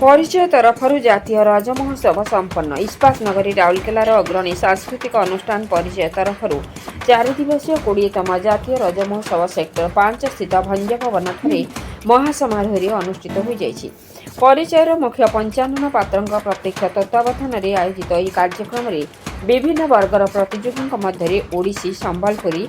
परिचय तरफରୁ ଜାତୀୟ ରଜ ମହୋତ୍ସବ ସମ୍ପନ୍ନ। ଇସ୍ପାତ ନଗରୀ ରାଉରକେଲାର ଅଗ୍ରଣୀ ସାଂସ୍କୃତିକ ଅନୁଷ୍ଠାନ ପରିଚୟ ତରଫରୁ 4 ଦିବसीୟ 20ତମ ଜାତୀୟ ରଜ ମହୋତ୍ସବ ସେକ୍ଟର 5 ସ୍ଥିତ ଭଞ୍ଜ ଭବନଠାରେ ମହାସମାରୋହରେ ଅନୁଷ୍ଠିତ ହୋଇଯାଇଛି। ପରିଚୟର ମୁଖ୍ୟ ପଞ୍ଚାନନ ପାତ୍ରଙ୍କ ପ୍ରତ୍ୟକ୍ଷ ତତ୍ତ୍ୱାବଧାନରେ ଆୟୋଜିତ ଏହି କାର୍ଯ୍ୟକ୍ରମରେ ବିଭିନ୍ନ ବର୍ଗର ପ୍ରତିଯୋଗୀଙ୍କ ମଧ୍ୟରେ ଓଡ଼ିଶୀ, ସମ୍ବଲପୁରୀ,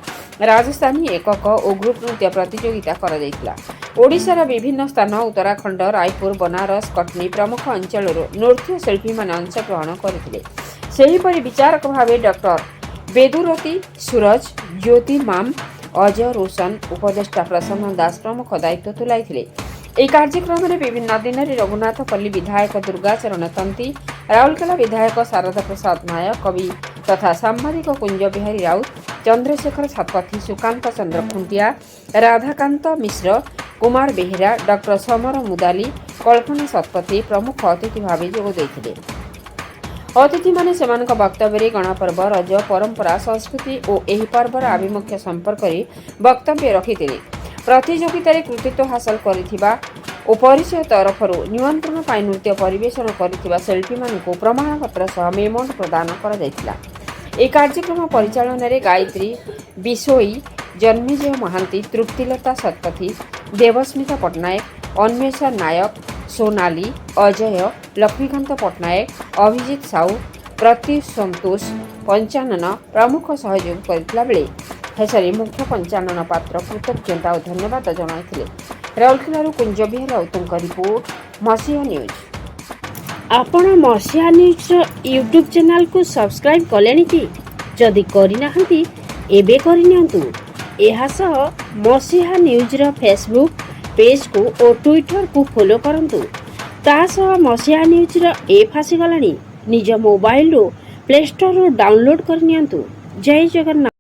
ରାଜସ୍ଥାନୀ ଏକକ ଓ ଗ୍ରୁପ୍ ନୃତ୍ୟ ପ୍ରତିଯୋଗିତା କରାଯାଇଥିଲା। ଓଡ଼ିଶାର ବିଭିନ୍ନ ସ୍ଥାନ ଉତ୍ତରାଖଣ୍ଡ, ରାୟପୁର, ବନାରସ, କଟନୀ ପ୍ରମୁଖ ଅଞ୍ଚଳରୁ ନୃତ୍ୟଶିଳ୍ପୀମାନେ ଅଂଶଗ୍ରହଣ କରିଥିଲେ। ସେହିପରି ବିଚାରକ ଭାବେ ଡକ୍ଟର ବେଦୁରତୀ ସୁରଜ, ଜ୍ୟୋତି ମାମ୍, ଅଜୟ ରୋଶନ, ଉପଦେଷ୍ଟା ପ୍ରସନ୍ନ ଦାସ ପ୍ରମୁଖ ଦାୟିତ୍ୱ ତୁଲାଇଥିଲେ। ଏହି କାର୍ଯ୍ୟକ୍ରମରେ ବିଭିନ୍ନ ଦିନରେ ରଘୁନାଥପଲ୍ଲୀ ବିଧାୟକ ଦୁର୍ଗାଚରଣ ତନ୍ତୀ, ରାଉରକେଲା ବିଧାୟକ ଶାରଦା ପ୍ରସାଦ ନାୟକ, କବି ତଥା ସାମ୍ବାଦିକ କୁଞ୍ଜ ବିହାରୀ ରାଉତ, ଚନ୍ଦ୍ରଶେଖର ଶତପଥୀ, ସୁକାନ୍ତ ଚନ୍ଦ୍ର ଖୁଣ୍ଟିଆ, ରାଧାକାନ୍ତ ମିଶ୍ର, କୁମାର ବେହେରା, ଡକ୍ଟର ସମର ମୁଦାଲି, କଳ୍ପନା ଶତପଥୀ ପ୍ରମୁଖ ଅତିଥି ଭାବେ ଯୋଗ ଦେଇଥିଲେ। ଅତିଥିମାନେ ସେମାନଙ୍କ ବକ୍ତବ୍ୟରେ ଗଣପର୍ବ, ରଜ, ପରମ୍ପରା, ସଂସ୍କୃତି ଓ ଏହି ପର୍ବର ଆଭିମୁଖ୍ୟ ସମ୍ପର୍କରେ ବକ୍ତବ୍ୟ ରଖିଥିଲେ। ପ୍ରତିଯୋଗିତାରେ କୃତିତ୍ୱ ହାସଲ କରିଥିବା ଓ ପରିଚୟ ତରଫରୁ ନିମନ୍ତ୍ରଣ ପାଇଁ ନୃତ୍ୟ ପରିବେଷଣ କରିଥିବା ଶିଳ୍ପୀମାନଙ୍କୁ ପ୍ରମାଣପତ୍ର ସହ ମେମୋଣ୍ଟ ପ୍ରଦାନ କରାଯାଇଥିଲା। ଏହି କାର୍ଯ୍ୟକ୍ରମ ପରିଚାଳନାରେ ଗାୟତ୍ରୀ ବିଶୋଇ, ଜନ୍ମେଜୟ ମହାନ୍ତି, ତୃପ୍ତିଲତା ଶତପଥୀ, ଦେବସ୍ମିତା ପଟ୍ଟନାୟକ, ଅନ୍ମେଷା ନାୟକ, ସୋନାଲି, ଅଜୟ, ଲକ୍ଷ୍ମୀକାନ୍ତ ପଟ୍ଟନାୟକ, ଅଭିଜିତ ସାହୁ, ପ୍ରତ୍ୟୁଷ ସନ୍ତୋଷ, ପଞ୍ଚାନନ ପ୍ରମୁଖ ସହଯୋଗ କରିଥିଲା ବେଳେ ଶେଷରେ ମୁଖ୍ୟ ପଞ୍ଚାନନ ପାତ୍ର କୃତଜ୍ଞତା ଓ ଧନ୍ୟବାଦ ଜଣାଇଥିଲେ। ରାଉରକେଲାରୁ କୁଞ୍ଜ ବିହାରୀ ରାଉତଙ୍କ ରିପୋର୍ଟ, ମସିହା ନ୍ୟୁଜ୍। ଆପଣ ମସିହା ନ୍ୟୁଜ୍ର ୟୁଟ୍ୟୁବ୍ ଚ୍ୟାନେଲକୁ ସବସ୍କ୍ରାଇବ୍ କଲେଣି କି? ଯଦି କରିନାହାନ୍ତି ଏବେ କରିନିଅନ୍ତୁ। ଏହାସହ ମସିହା ନ୍ୟୁଜ୍ର ଫେସବୁକ୍ ପେଜ୍କୁ ଓ ଟ୍ୱିଟରକୁ ଫଲୋ କରନ୍ତୁ। ତା ସହ ମସିହା ନ୍ୟୁଜ୍ର ଆପ୍ ଆସିଗଲାଣି। ନିଜ ମୋବାଇଲରୁ ପ୍ଲେ ଷ୍ଟୋରରୁ ଡାଉନଲୋଡ୍ କରିନିଅନ୍ତୁ। ଜୟ ଜଗନ୍ନାଥ।